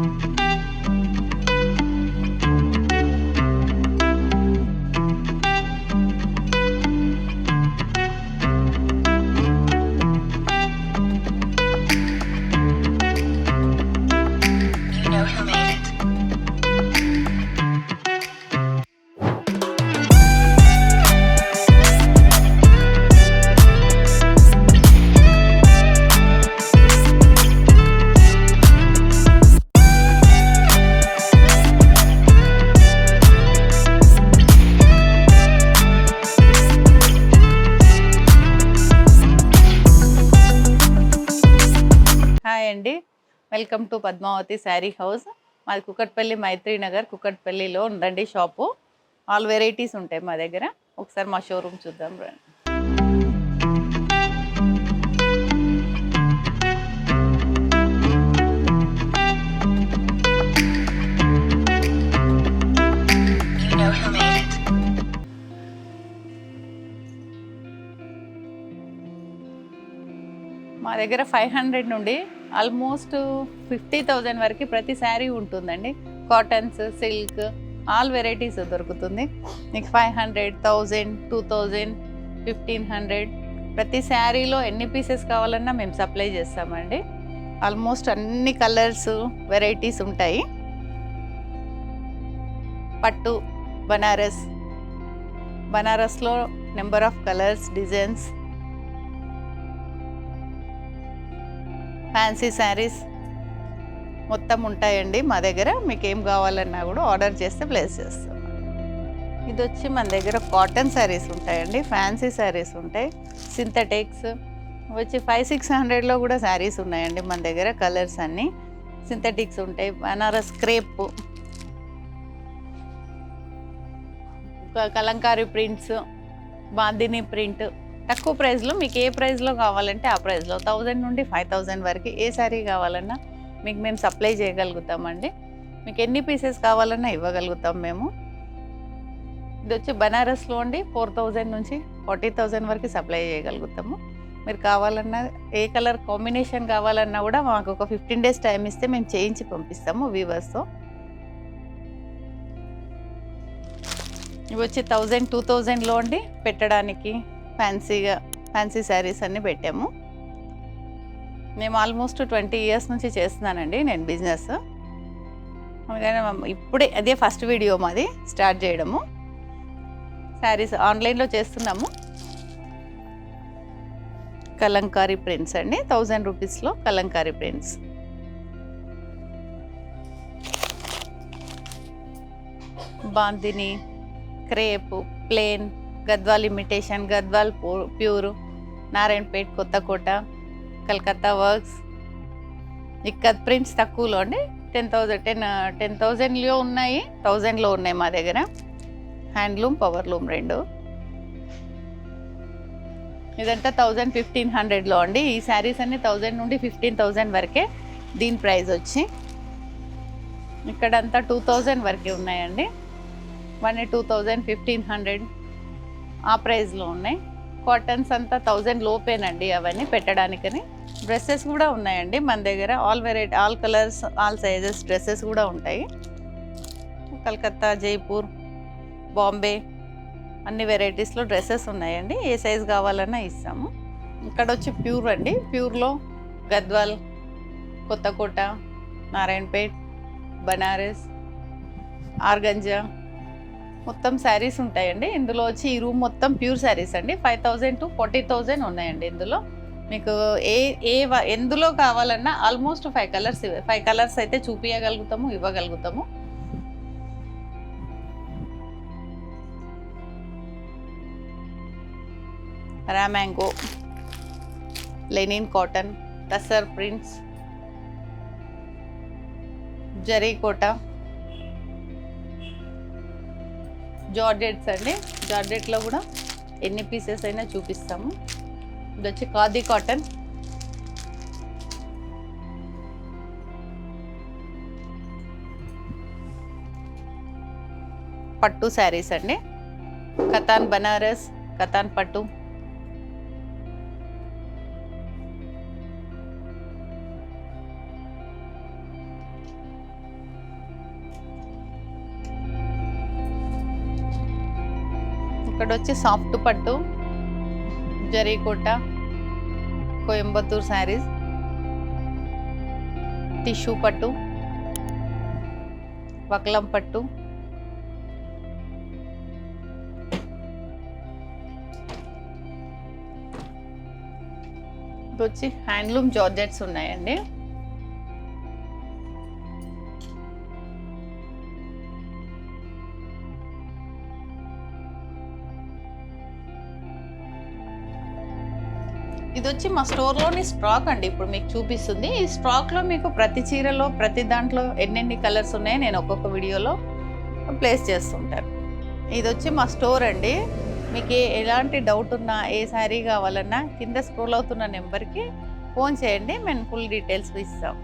Hi అండి, welcome to Padmavathi sari house. మాది కుకట్పల్లి మైత్రి నగర్, కుకట్పల్లిలో ఉందండి షాపు. ఆల్ వెరైటీస్ ఉంటాయి మా దగ్గర. ఒకసారి మా షోరూమ్ చూద్దాం రండి. మా దగ్గర 500 నుండి ఆల్మోస్ట్ 50,000 వరకు ప్రతి శారీ ఉంటుందండి. కాటన్స్, సిల్క్, ఆల్ వెరైటీస్ దొరుకుతుంది. మీకు 500, 1000, 2000, 1500 ప్రతి శారీలో ఎన్ని పీసెస్ కావాలన్నా మేము సప్లై చేస్తామండి. ఆల్మోస్ట్ అన్ని కలర్స్ వెరైటీస్ ఉంటాయి. పట్టు, బనారస్లో number of colours, designs, fancy saris మొత్తం ఉంటాయండి మా దగ్గర. మీకు ఏం కావాలన్నా కూడా ఆర్డర్ చేస్తే ప్లేస్ చేస్తాం. ఇది వచ్చి మన దగ్గర కాటన్ శారీస్ ఉంటాయండి, ఫ్యాన్సీ శారీస్ ఉంటాయి, సింథటిక్స్ వచ్చి 500-600లో కూడా శారీస్ ఉన్నాయండి మన దగ్గర. కలర్స్ అన్నీ సింథటిక్స్ ఉంటాయి. Banaras crepe, Kalamkari prints, bandhani print. తక్కువ ప్రైస్లో మీకు ఏ ప్రైస్లో కావాలంటే ఆ ప్రైస్లో 1000 నుండి 5000 వరకు ఏ శారీ కావాలన్నా మీకు మేము సప్లై చేయగలుగుతామండి. మీకు ఎన్ని పీసెస్ కావాలన్నా ఇవ్వగలుగుతాం మేము. ఇది వచ్చి బనారస్లో అండి 4000 నుంచి 40,000 వరకు సప్లై చేయగలుగుతాము. మీరు కావాలన్నా ఏ కలర్ కాంబినేషన్ కావాలన్నా కూడా మాకు ఒక 15 days టైం ఇస్తే మేము చేయించి పంపిస్తాము వీవర్స్తో. ఇవి వచ్చి 1000, 2000లో అండి పెట్టడానికి ఫ్యాన్సీ శారీస్ అన్నీ పెట్టాము. మేము ఆల్మోస్ట్ 20 years నుంచి చేస్తున్నానండి నేను బిజినెస్. ఇప్పుడే అదే ఫస్ట్ వీడియో మాది స్టార్ట్ చేయడము. శారీస్ ఆన్లైన్లో చేస్తున్నాము. కలంకారీ ప్రింట్స్ అండి, 1000 రూపీస్లో Kalamkari prints. Bandhani, crepe, plain, Gadwal imitation, Gadwal pure, Narayanpet, Kothakota, Calcutta works. Ikkat prints తక్కువలో అండి 10,000లో ఉన్నాయి, 1000లో ఉన్నాయి మా దగ్గర. హ్యాండ్లూమ్, పవర్లూమ్ రెండు. ఇదంతా 1000-1500లో అండి. ఈ శారీస్ అన్ని 1000 నుండి 15,000 వరకే దీని ప్రైస్ వచ్చి. ఇక్కడంతా 2000 వరకే ఉన్నాయండి. 2000, 1500 ఆ ప్రైస్లో ఉన్నాయి. కాటన్స్ అంతా 1000 లోపేనండి అవన్నీ పెట్టడానికని. డ్రెస్సెస్ కూడా ఉన్నాయండి మన దగ్గర. All variety, all colours, all sizes dresses కూడా ఉంటాయి. కలకత్తా, జైపూర్, బాంబే అన్ని వెరైటీస్లో డ్రెస్సెస్ ఉన్నాయండి. ఏ సైజ్ కావాలన్నా ఇస్తాము. ఇక్కడ వచ్చి ప్యూర్ అండి. ప్యూర్లో గద్వాల్, కొత్తకోట, నారాయణపేట్, బనారస్, ఆర్గంజా మొత్తం శారీస్ ఉంటాయండి. ఇందులో వచ్చి ఈ రూమ్ మొత్తం ప్యూర్ శారీస్ అండి. 5,000 to 40,000 ఉన్నాయండి ఇందులో. మీకు ఎందులో కావాలన్నా ఆల్మోస్ట్ 5 కలర్స్ అయితే చూపించగలుగుతాము, ఇవ్వగలుగుతాము. Raw mango, linen cotton, tussar prints, జరీకోట, జార్జెట్స్ అండి. జార్జెట్లో కూడా ఎన్ని పీసెస్ అయినా చూపిస్తాము. ఇది వచ్చి ఖాదీ కాటన్, పట్టు శారీస్ అండి. కతాన్ బనారస్, కతాన్ పట్టు, ఇక్కడ వచ్చి సాఫ్ట్ పట్టు, జరీకోట, కోయంబత్తూర్ శారీస్, టిష్యూ పట్టు, వక్లం పట్టు, ఇది వచ్చి హ్యాండ్లూమ్ జార్జెట్స్ ఉన్నాయండి. ఇది వచ్చి మా స్టోర్లోని స్టాక్ అండి, ఇప్పుడు మీకు చూపిస్తుంది. ఈ స్టాక్లో మీకు ప్రతి చీరలో ప్రతి దాంట్లో ఎన్నెన్ని కలర్స్ ఉన్నాయో నేను ఒక్కొక్క వీడియోలో ప్లేస్ చేస్తుంటాను. ఇది వచ్చి మా స్టోర్ అండి. మీకు ఎలాంటి డౌట్ ఉన్నా, ఏ శారీ కావాలన్నా కింద స్క్రోల్ అవుతున్న నెంబర్కి ఫోన్ చేయండి, మేము ఫుల్ డీటెయిల్స్ ఇస్తాం.